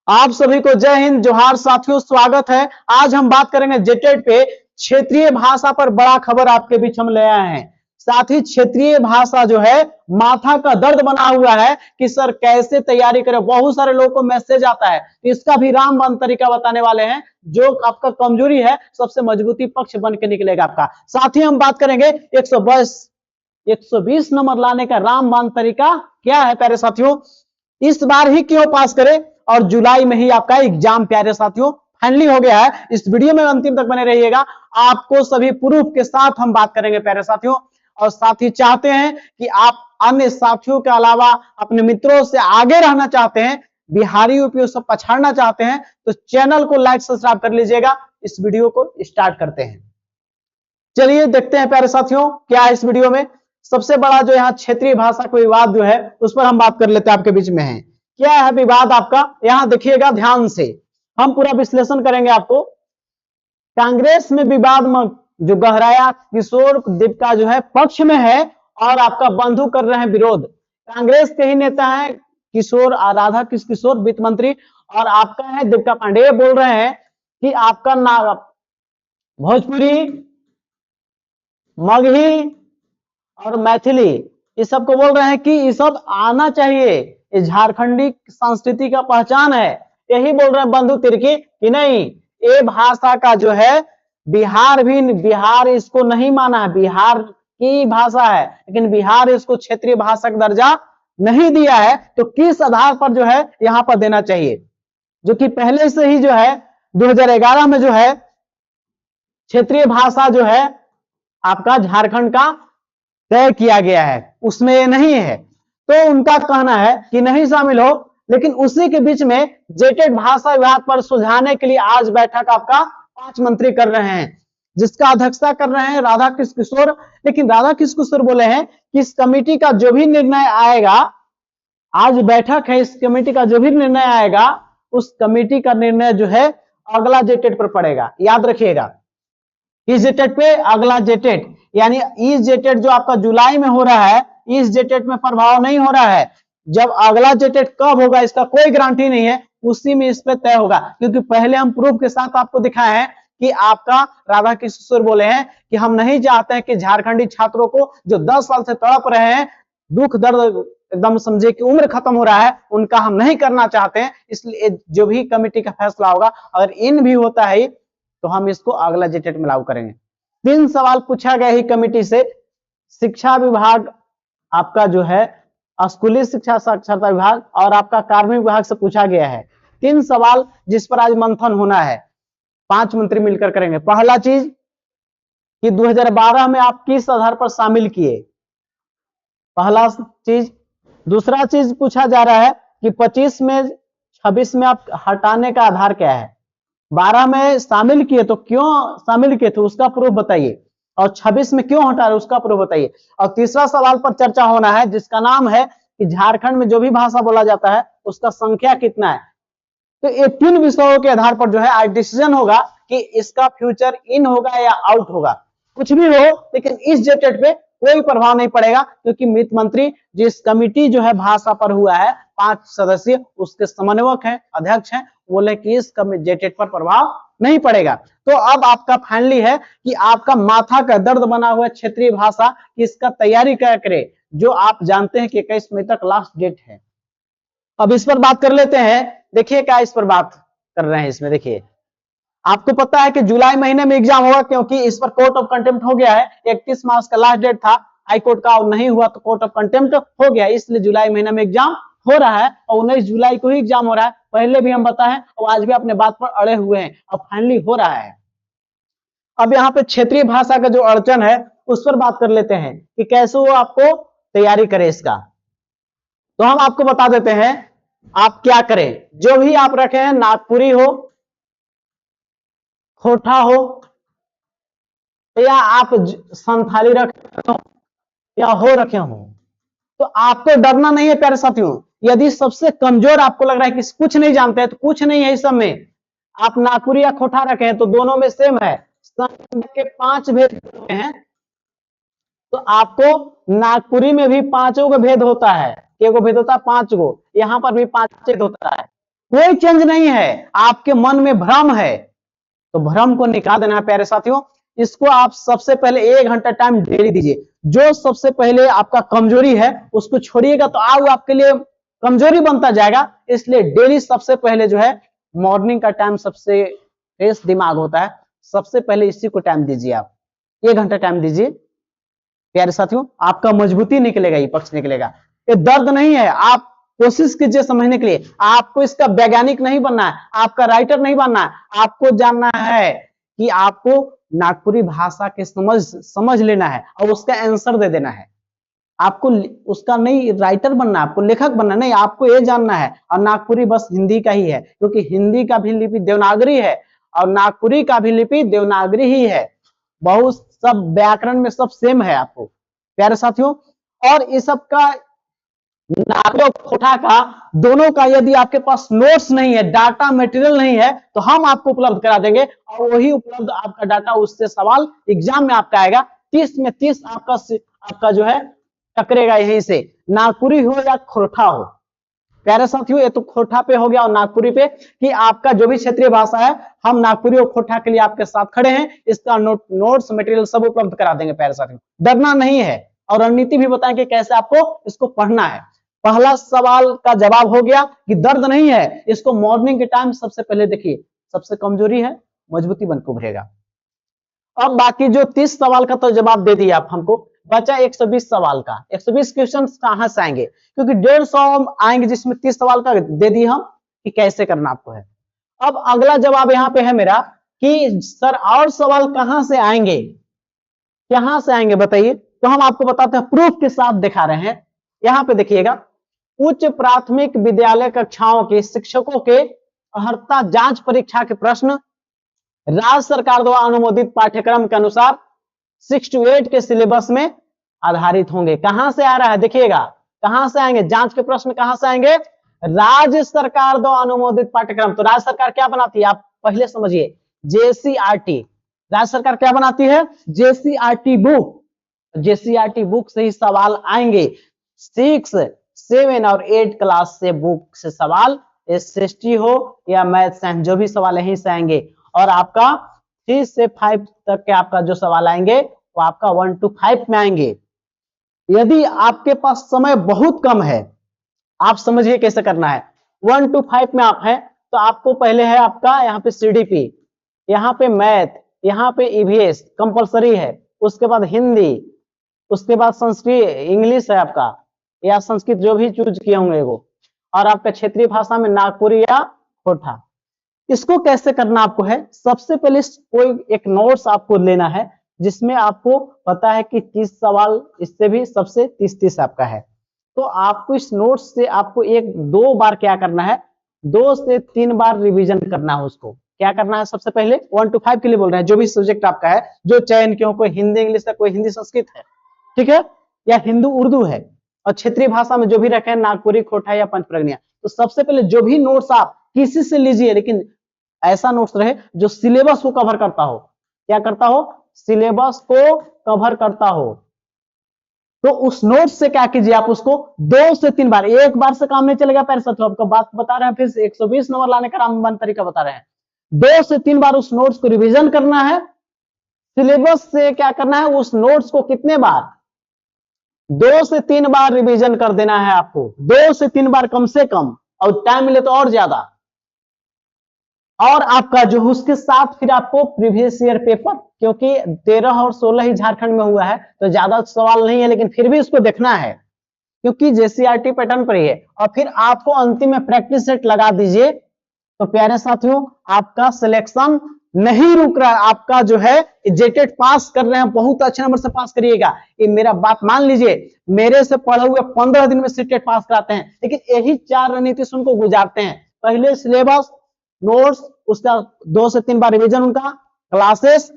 आप सभी को जय हिंद, जोहार साथियों, स्वागत है। आज हम बात करेंगे जेटेट पे क्षेत्रीय भाषा पर बड़ा खबर आपके बीच हम ले आए हैं। साथ ही क्षेत्रीय भाषा जो है माथा का दर्द बना हुआ है कि सर कैसे तैयारी करें। बहुत सारे लोगों को मैसेज आता है, इसका भी रामबाण तरीका बताने वाले हैं। जो आपका कमजोरी है सबसे मजबूती पक्ष बन के निकलेगा आपका। साथ ही हम बात करेंगे 120 नंबर लाने का रामबाण तरीका क्या है प्यारे साथियों, इस बार ही क्यों पास करें, और जुलाई में ही आपका एग्जाम प्यारे साथियों फाइनली हो गया है। इस वीडियो में अंतिम तक बने रहिएगा, आपको सभी प्रूफ के साथ हम बात करेंगे प्यारे साथियों। और साथ ही चाहते हैं कि आप अन्य साथियों के अलावा अपने मित्रों से आगे रहना चाहते हैं, बिहारी यूपी सब पछाड़ना चाहते हैं, तो चैनल को लाइक सब्सक्राइब कर लीजिएगा। इस वीडियो को स्टार्ट करते हैं, चलिए देखते हैं प्यारे साथियों क्या है इस वीडियो में। सबसे बड़ा जो यहाँ क्षेत्रीय भाषा का विवाद जो है उस पर हम बात कर लेते हैं, आपके बीच में है क्या है विवाद आपका। यहां देखिएगा ध्यान से, हम पूरा विश्लेषण करेंगे आपको। कांग्रेस में विवाद जो गहराया किशोर दीपिका जो है पक्ष में है और आपका बंधु कर रहे हैं विरोध। कांग्रेस के ही नेता है किशोर राधा किशोर वित्त मंत्री, और आपका है दीपिका पांडेय बोल रहे हैं कि आपका भोजपुरी, मगही और मैथिली इस सब को बोल रहे हैं कि ये सब आना चाहिए, ये झारखंडी संस्कृति का पहचान है। यही बोल रहे हैं बंधु तिर्की कि नहीं, ये भाषा का जो है बिहार इसको नहीं माना है, बिहार की भाषा है, लेकिन बिहार इसको क्षेत्रीय भाषा का दर्जा नहीं दिया है, तो किस आधार पर जो है यहां पर देना चाहिए। जो कि पहले से ही जो है 2011 में जो है क्षेत्रीय भाषा जो है आपका झारखंड का तय किया गया है, उसमें ये नहीं है। तो उनका कहना है कि नहीं शामिल हो, लेकिन उसी के बीच में जेटेट भाषा विवाद पर सुलझाने के लिए आज बैठक आपका 5 मंत्री कर रहे हैं, जिसका अध्यक्षता कर रहे हैं राधा किशोर। लेकिन राधा किशोर बोले हैं कि इस कमेटी का जो भी निर्णय आएगा, आज बैठक है, इस कमेटी का जो भी निर्णय आएगा उस कमेटी का निर्णय जो है अगला जेटेट पर पड़ेगा। याद रखिएगा, इस जेटेट पे अगला जेटेट, यानी इस जेटेट जो आपका जुलाई में हो रहा है, इस जेटेट में प्रभाव नहीं हो रहा है। जब अगला जेटेट कब होगा इसका कोई गारंटी नहीं है, उसी में इस पे तय होगा। क्योंकि पहले हम प्रूफ के साथ आपको दिखाए हैं कि आपका राधा किशोर बोले हैं कि हम नहीं चाहते हैं कि झारखंडी छात्रों को जो 10 साल से तड़प रहे हैं, दुख दर्द एकदम समझे कि उम्र खत्म हो रहा है, उनका हम नहीं करना चाहते हैं। इसलिए जो भी कमेटी का फैसला होगा, अगर इन भी होता है तो हम इसको अगला जेटेट में लागू करेंगे। 3 सवाल पूछा गया ही कमेटी से। शिक्षा विभाग आपका जो है स्कूली शिक्षा साक्षरता विभाग और आपका कार्मिक विभाग से पूछा गया है 3 सवाल, जिस पर आज मंथन होना है। 5 मंत्री मिलकर करेंगे। पहला चीज कि 2012 में आप किस आधार पर शामिल किए, पहला चीज। दूसरा चीज पूछा जा रहा है कि 25 में 26 में आप हटाने का आधार क्या है। 12 में शामिल किए तो क्यों शामिल किए थे उसका प्रूफ बताइए, और 26 में क्यों हटा रहे उसका प्रूफ बताइए। और तीसरा सवाल पर चर्चा होना है, जिसका नाम है कि झारखंड में जो भी भाषा बोला जाता है उसका संख्या कितना है। तो ये 3 विषयों के आधार पर जो है आज डिसीजन होगा कि इसका फ्यूचर इन होगा या आउट होगा। कुछ भी हो, लेकिन इस जेटेट पे कोई प्रभाव नहीं पड़ेगा, क्योंकि वित्त मंत्री जिस कमिटी जो है भाषा पर हुआ है 5 सदस्य, उसके समन्वयक हैं, अध्यक्ष हैं, बोले कि इस जेटेट पर प्रभाव नहीं पड़ेगा। तो अब आपका फाइनली है कि आपका माथा का दर्द बना हुआ क्षेत्रीय भाषा कि इसका तैयारी क्या करे, जो आप जानते हैं कि 21 मई तक लास्ट डेट है। अब इस पर बात कर लेते हैं। देखिए क्या इस पर बात कर रहे हैं। इसमें देखिए, आपको पता है कि जुलाई महीने में एग्जाम होगा, क्योंकि इस पर कोर्ट ऑफ कंटेम्प्ट हो गया है। 31 मार्च का लास्ट डेट था, हाई कोर्ट का, और नहीं हुआ तो कोर्ट ऑफ कंटेम्प्ट हो गया, इसलिए जुलाई महीने में एग्जाम हो रहा है और 19 जुलाई को ही एग्जाम हो रहा है। पहले भी हम बताए और आज भी अपने बात पर अड़े हुए हैं, अब फाइनली हो रहा है। अब यहाँ पे क्षेत्रीय भाषा का जो अड़चन है उस पर बात कर लेते हैं कि कैसे वो आपको तैयारी करे इसका। तो हम आपको बता देते हैं आप क्या करें। जो भी आप रखे हैं, नागपुरी हो, खोटा हो, या आप संथाली रखे हो या हो रखे हो, तो आपको डरना नहीं है प्यारे साथियों। यदि सबसे कमजोर आपको लग रहा है कि कुछ नहीं जानते हैं, तो कुछ नहीं है इस सब में। आप नागपुरी या खोटा रखे हैं तो दोनों में सेम है, के 5 भेद हैं। तो आपको नागपुरी में भी 5 भेद होता है, एक भेद होता है 5 गो, यहां पर भी 5 भेद होता है। कोई चेंज नहीं है, आपके मन में भ्रम है, तो भ्रम को निकाल देना है प्यारे साथियों। इसको आप सबसे पहले 1 घंटा टाइम डेली दीजिए। जो सबसे पहले आपका कमजोरी है उसको छोड़िएगा तो वो आपके लिए कमजोरी बनता जाएगा। इसलिए डेली सबसे पहले जो है मॉर्निंग का टाइम सबसे फ्रेश दिमाग होता है, सबसे पहले इसी को टाइम दीजिए। आप 1 घंटा टाइम दीजिए प्यारे साथियों, आपका मजबूती निकलेगा, ये पक्ष निकलेगा। ये दर्द नहीं है, आप कोशिश कीजिए समझने के लिए। आपको इसका वैज्ञानिक नहीं बनना है, आपका राइटर नहीं बनना है, आपको जानना है कि आपको नागपुरी भाषा के समझ लेना है और उसका आंसर दे देना है। आपको उसका नहीं राइटर बनना है, आपको लेखक बनना नहीं, आपको ये जानना है। और नागपुरी बस हिंदी का ही है, क्योंकि हिंदी का भी लिपि देवनागरी है और नागपुरी का भी लिपि देवनागरी ही है। बहुत सब व्याकरण में सब सेम है आपको प्यारे साथियों। और इस सब का नागपुरी और खोटा का दोनों का यदि आपके पास नोट्स नहीं है, डाटा मटेरियल नहीं है, तो हम आपको उपलब्ध करा देंगे और वही उपलब्ध आपका डाटा, उससे सवाल एग्जाम में आपका आएगा। 30 में 30 आपका जो है टकरेगा यहीं से, नागपुरी हो या खोटा हो। प्यारे साथियों, ये तो खोटा पे हो गया और नागपुरी पे कि आपका जो भी क्षेत्रीय भाषा है, हम नागपुरी और खोटा के लिए आपके साथ खड़े हैं। इसका नोट्स मटेरियल सब उपलब्ध करा देंगे प्यारे साथियों, डरना नहीं है। और रणनीति भी बताएंगे कैसे आपको इसको पढ़ना है। पहला सवाल का जवाब हो गया कि दर्द नहीं है, इसको मॉर्निंग के टाइम सबसे पहले देखिए, सबसे कमजोरी है, मजबूती बनकर उभरेगा। अब बाकी जो 30 सवाल का तो जवाब दे दिया आप हमको, बचा 120 सवाल का। 120 क्वेश्चन कहां से आएंगे, क्योंकि 150 आएंगे जिसमें 30 सवाल का दे दिए हम कि कैसे करना आपको है। अब अगला जवाब यहाँ पे है मेरा कि सर और सवाल कहां से आएंगे, कहां से आएंगे बताइए। तो हम आपको बताते हैं, प्रूफ के साथ दिखा रहे हैं। यहाँ पे देखिएगा, उच्च प्राथमिक विद्यालय कक्षाओं के शिक्षकों के अर्हता जांच परीक्षा के प्रश्न राज्य सरकार द्वारा अनुमोदित पाठ्यक्रम के अनुसार 6 to 8 के सिलेबस में आधारित होंगे। कहां से आ रहा है देखिएगा, कहां से आएंगे जांच के प्रश्न, कहां से आएंगे, राज्य सरकार द्वारा अनुमोदित पाठ्यक्रम। तो राज्य सरकार क्या बनाती है आप पहले समझिए, जेसीआरटी। राज्य सरकार क्या बनाती है, जेसीआरटी बुक। जेसीआरटी बुक से ही सवाल आएंगे। 6, 7 और 8 क्लास से बुक से सवाल, एसएसटी हो या मैथ साइंस, जो भी सवाल यहीं से आएंगे। और आपका 3 से 5 तक के आपका जो सवाल आएंगे वो आपका 1 to 5 में आएंगे। यदि आपके पास समय बहुत कम है, आप समझिए कैसे करना है। 1 to 5 में आप हैं तो आपको पहले है आपका यहाँ पे सीडीपी, यहाँ पे मैथ, यहाँ पे ईवीएस कंपलसरी है, उसके बाद हिंदी, उसके बाद संस्कृत, इंग्लिश है आपका या संस्कृत, जो भी चूज किए होंगे वो, और आपका क्षेत्रीय भाषा में नागपुरी या खोटा। इसको कैसे करना आपको है, सबसे पहले कोई एक नोट्स आपको लेना है जिसमें आपको पता है कि 30 सवाल, इससे भी सबसे 30-30 आपका है। तो आपको इस नोट्स से आपको 1-2 बार क्या करना है, 2 से 3 बार रिवीजन करना है। उसको क्या करना है, सबसे पहले 1 to 5 के लिए बोल रहे हैं, जो भी सब्जेक्ट आपका है, जो चयन क्यों, कोई हिंदी इंग्लिश है, कोई हिंदी संस्कृत है, ठीक है, या हिंदू उर्दू है, और क्षेत्रीय भाषा में जो भी रखे हैं नागपुरी, खोटा या पंचप्रज्ञा। तो सबसे पहले जो भी नोट्स आप किसी से लीजिए, लेकिन ऐसा नोट्स रहे जो सिलेबस को कवर करता हो। क्या करता हो, सिलेबस को कवर करता हो। तो उस नोट्स से क्या कीजिए, आप उसको 2 से 3 बार, एक बार से काम नहीं चलेगा पैर साथियों, आपको बात बता रहे हैं, फिर से 120 नंबर लाने का रामबान तरीका बता रहे हैं। 2 से 3 बार उस नोट्स को रिवीजन करना है। सिलेबस से क्या करना है, उस नोट्स को कितने बार, 2 से 3 बार रिवीजन कर देना है आपको, 2 से 3 बार कम से कम, और टाइम मिले तो और ज्यादा। और आपका जो उसके साथ फिर आपको प्रीवियस ईयर पेपर, क्योंकि 13 और 16 ही झारखंड में हुआ है तो ज्यादा सवाल नहीं है, लेकिन फिर भी उसको देखना है क्योंकि जेसीआरटी पैटर्न पर ही है। और फिर आपको अंतिम में प्रैक्टिस सेट लगा दीजिए। तो प्यारे साथियों, आपका सिलेक्शन नहीं रुक रहा, आपका जो है जेटेड पास कर रहे हैं, बहुत अच्छे नंबर से पास करिएगा। ये मेरा बात मान लीजिए, मेरे से पढ़े हुए 15 दिन में सीटेड पास कराते हैं, लेकिन यही 4 रणनीति से उनको गुजारते हैं। पहले सिलेबस, नोट्स, उसका 2 से 3 बार रिवीजन, उनका क्लासेस,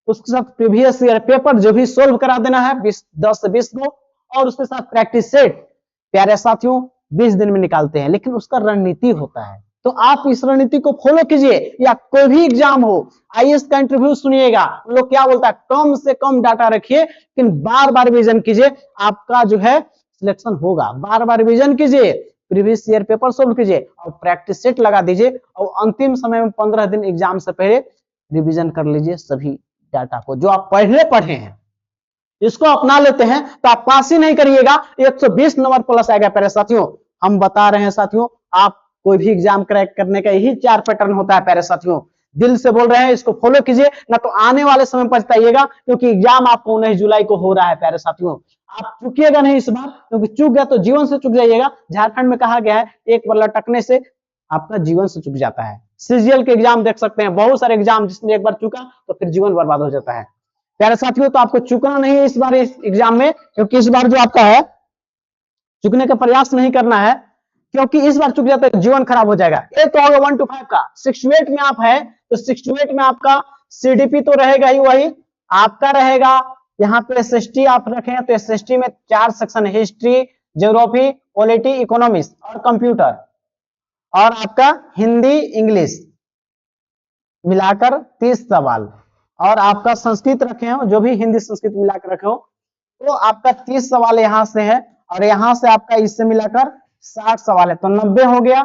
उसके साथ प्रीवियस ईयर पेपर जो भी सोल्व करा देना है 10 से 20 को, और उसके साथ प्रैक्टिस सेट। प्यारे साथियों, 20 दिन में निकालते हैं, लेकिन उसका रणनीति होता है। तो आप इस रणनीति को फॉलो कीजिए, या कोई भी एग्जाम हो, आईएएस का इंटरव्यू सुनिएगा, लोग क्या बोलता है, कम से कम डाटा रखिए, लेकिन बार बार रिवीजन कीजिए, आपका जो है सिलेक्शन होगा। बार बार रिवीजन कीजिए, प्रीवियस ईयर पेपर सोल्व कीजिए और प्रैक्टिस सेट लगा दीजिए और अंतिम समय में 15 दिन एग्जाम से पहले रिवीजन कर लीजिए सभी डाटा को जो आप पहले पढ़े हैं। इसको अपना लेते हैं तो आप पास ही नहीं करिएगा, 120 नंबर प्लस आएगा प्यारे साथियों। हम बता रहे हैं साथियों, आप कोई भी एग्जाम क्रैक करने का यही 4 पैटर्न होता है प्यारे साथियों। दिल से बोल रहे हैं, इसको फॉलो कीजिए ना तो आने वाले समय पछताइएगा, क्योंकि एग्जाम आपको 19 जुलाई को हो रहा है प्यारे साथियों। आप चुकिएगा नहीं इस बार, क्योंकि चूक गया तो जीवन से चुक जाइएगा। झारखंड में कहा गया है एक बार लटकने से आपका जीवन से चुक जाता है। सीजीएल के एग्जाम देख सकते हैं, बहुत सारे एग्जाम जिसने एक बार चुका तो फिर जीवन बर्बाद हो जाता है प्यारे साथियों। तो आपको चुकना नहीं है इस बार इस एग्जाम में, क्योंकि इस बार जो आपका है चुकने का प्रयास नहीं करना है, क्योंकि इस बार चुक जाता है जीवन खराब हो जाएगा। एक तो होगा 1 to 5 का। 6 to 8 में आप है तो 6 to 8 में आपका सीडीपी तो रहेगा ही, वही आपका रहेगा। यहाँ पे एसएसटी आप रखें तो एसएसटी में 4 section, history, geography, polity, economics और कंप्यूटर, और आपका हिंदी इंग्लिश मिलाकर 30 सवाल, और आपका संस्कृत रखे हो, जो भी हिंदी संस्कृत मिलाकर रखे हो तो आपका 30 सवाल यहाँ से है, और यहाँ से आपका इससे मिलाकर 60 सवाल है, तो 90 हो गया।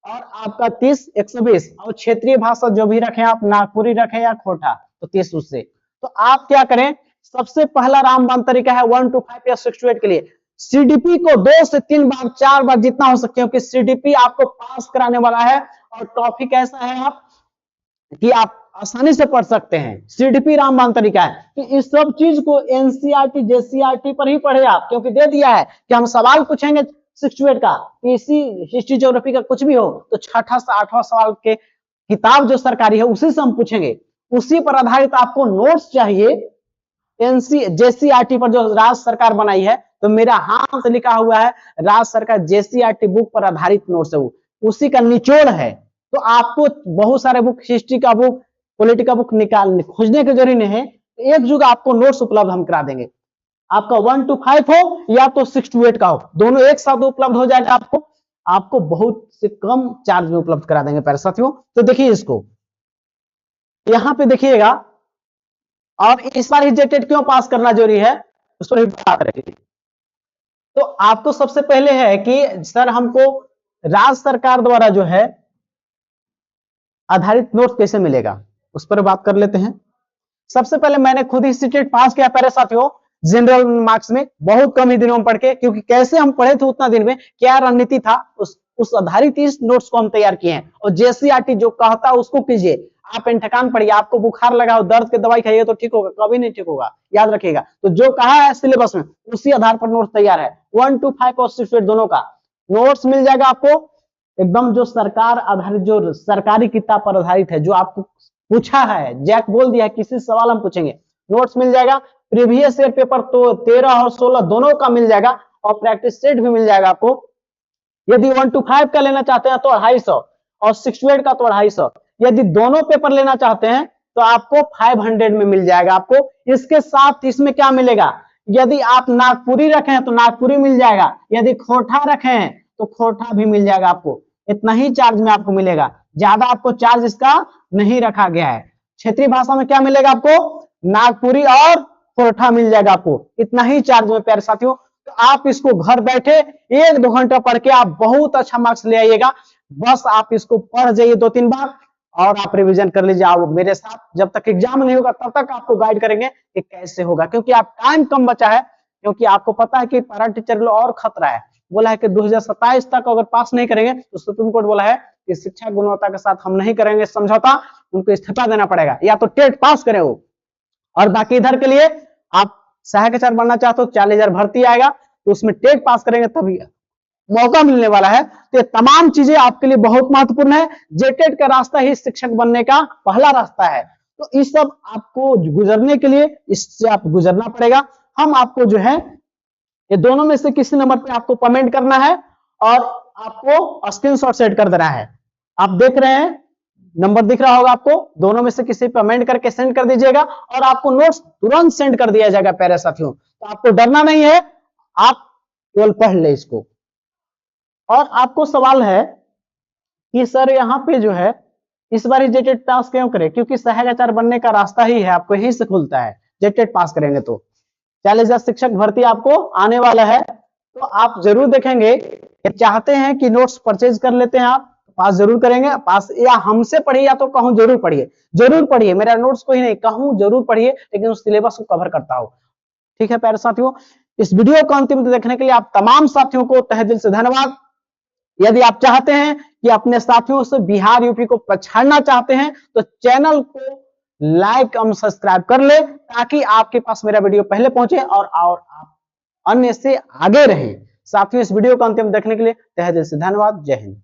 और आपका 30 120, और क्षेत्रीय भाषा जो भी रखें आप, नागपुरी रखें या खोटा, तो 30 उससे। तो आप क्या करें, सबसे पहला रामबाण तरीका है 1 to 5 या 6 to 8 के लिए सीडीपी को 2 से 3 बार 4 बार जितना हो सके, क्योंकि सीडीपी आपको पास कराने वाला है। और टॉपिक ऐसा है आप कि आप आसानी से पढ़ सकते हैं। सीडीपी रामबाण तरीका है कि इस सब चीज को एनसीईआरटी जेसीईआरटी पर ही पढ़े आप, क्योंकि दे दिया है कि हम सवाल पूछेंगे 6 to 8 का, इसी हिस्ट्री ज्योग्राफी का कुछ भी हो तो 6ठा से 8वां सवाल के किताब जो सरकारी है उसी से हम पूछेंगे। उसी पर आधारित आपको नोट्स चाहिए, जेसीईआरटी पर जो राज्य सरकार बनाई है, तो मेरा हाथ से लिखा हुआ है राज्य सरकार जेसीईआरटी बुक पर आधारित नोट्स है, वो उसी का निचोड़ है। तो आपको बहुत सारे बुक, हिस्ट्री का बुक, पॉलिटिकल बुक निकालने खोजने की जरूरत नहीं है, एक जगह आपको नोट्स उपलब्ध हम करा देंगे। आपका 1 to 5 हो या तो 6 to 8 का हो, दोनों एक साथ उपलब्ध हो जाएगा आपको बहुत से कम चार्ज में उपलब्ध करा देंगे प्यारे साथियों। तो देखिए इसको यहाँ पे देखिएगा, और इस बार ही जेटेड क्यों पास करना जरूरी है उस पर बात करेंगे। तो आपको सबसे पहले है कि सर हमको राज्य सरकार द्वारा जो है आधारित नोट्स कैसे मिलेगा, उस पर बात कर लेते हैं। सबसे पहले मैंने खुद ही सीटेट पास किया प्यारे साथियों, जनरल मार्क्स में बहुत कम ही दिनों में पढ़ के, क्योंकि कैसे हम पढ़े थे उतना दिन में क्या रणनीति था उस आधारित इस नोट्स को हम तैयार किए हैं। और जेसीईआरटी जो कहता है उसको कीजिए, आप एंठकान पढ़िए, आपको बुखार लगा हो, दर्द की दवाई खाइए तो ठीक होगा, कभी नहीं ठीक होगा, याद रखिएगा। तो जो कहा है सिलेबस में उसी आधार पर नोट्स तैयार है। 1 to 5 और 6 to 8 दोनों का नोट्स मिल जाएगा आपको, एकदम जो सरकार आधारित, जो सरकारी किताब पर आधारित है, जो आपको पूछा है, जैक बोल दिया है किसी सवाल हम पूछेंगे, नोट्स मिल जाएगा। प्रीवियस ईयर पेपर तो 13 और 16 दोनों का मिल जाएगा, और प्रैक्टिस सेट भी मिल जाएगा आपको। यदि 1 to 5 का लेना चाहते हैं तो 250, और 6 to 8 का तो 250। यदि दोनों पेपर लेना चाहते हैं तो आपको 500 में मिल जाएगा आपको। इसके साथ इसमें क्या मिलेगा, यदि आप नागपुरी रखे हैं तो नागपुरी मिल जाएगा, यदि खोटा रखे हैं तो खोटा भी मिल जाएगा आपको। इतना ही चार्ज में आपको मिलेगा, ज्यादा आपको चार्ज इसका नहीं रखा गया है। क्षेत्रीय भाषा में क्या मिलेगा आपको, नागपुरी और खोटा मिल जाएगा आपको, इतना ही चार्ज में प्यारे साथियों। तो आप इसको घर बैठे 1-2 घंटा पढ़ के आप बहुत अच्छा मार्क्स ले आइएगा। बस आप इसको पढ़ जाइए 2-3 बार और आप रिवीजन कर लीजिए। आप मेरे साथ जब तक एग्जाम नहीं होगा तब तक आपको गाइड करेंगे कि कैसे होगा, क्योंकि आप टाइम कम बचा है, क्योंकि आपको पता है कि पैरा टीचर और खतरा है। बोला है कि 2027 तक अगर पास नहीं करेंगे तो सुप्रीम कोर्ट बोला है कि शिक्षा गुणवत्ता के साथ हम नहीं करेंगे समझौता, उनको इस्तीफा देना पड़ेगा, या तो टेट पास करें वो। और बाकी इधर के लिए आप सहायक आचार्य बनना चाहते हो, 40,000 भर्ती आएगा, तो उसमें टेट पास करेंगे तभी मौका मिलने वाला है। तो ये तमाम चीजें आपके लिए बहुत महत्वपूर्ण है। जेटेट का रास्ता ही शिक्षक बनने का पहला रास्ता है। तो इस सब आपको गुजरने के लिए इससे आप गुजरना पड़ेगा। हम आपको जो है ये दोनों में से किसी नंबर पे आपको पेमेंट करना है और आपको स्क्रीनशॉट सेट कर देना है। आप देख रहे हैं नंबर दिख रहा होगा आपको, दोनों में से किसी पेमेंट करके सेंड कर दीजिएगा और आपको नोट्स तुरंत सेंड कर दिया जाएगा प्यारे साथियों। तो आपको डरना नहीं है, आप केवल पढ़ ले इसको। और आपको सवाल है कि सर यहाँ पे जो है इस बार जेटेट पास क्यों करें, क्योंकि सहायक आचार्य बनने का रास्ता ही है, आपको यही से खुलता है। जेटेट पास करेंगे तो 40,000 शिक्षक भर्ती आपको आने वाला है। तो आप जरूर देखेंगे चाहते हैं कि नोट्स परचेज कर लेते हैं आप, पास जरूर करेंगे, पास या हमसे पढ़िए या तो कहूं जरूर पढ़िए, जरूर पढ़िए, मेरा नोट्स को ही नहीं कहूं जरूर पढ़िए, लेकिन उस सिलेबस को कवर करता हो। ठीक है प्यारे साथियों, इस वीडियो को अंतिम तक देखने के लिए आप तमाम साथियों को तहे दिल से धन्यवाद। यदि आप चाहते हैं कि अपने साथियों से बिहार यूपी को पछाड़ना चाहते हैं तो चैनल को लाइक एवं सब्सक्राइब कर ले, ताकि आपके पास मेरा वीडियो पहले पहुंचे और आप अन्य से आगे रहें। साथियों, इस वीडियो को अंतिम देखने के लिए तहे दिल से धन्यवाद। जय हिंद।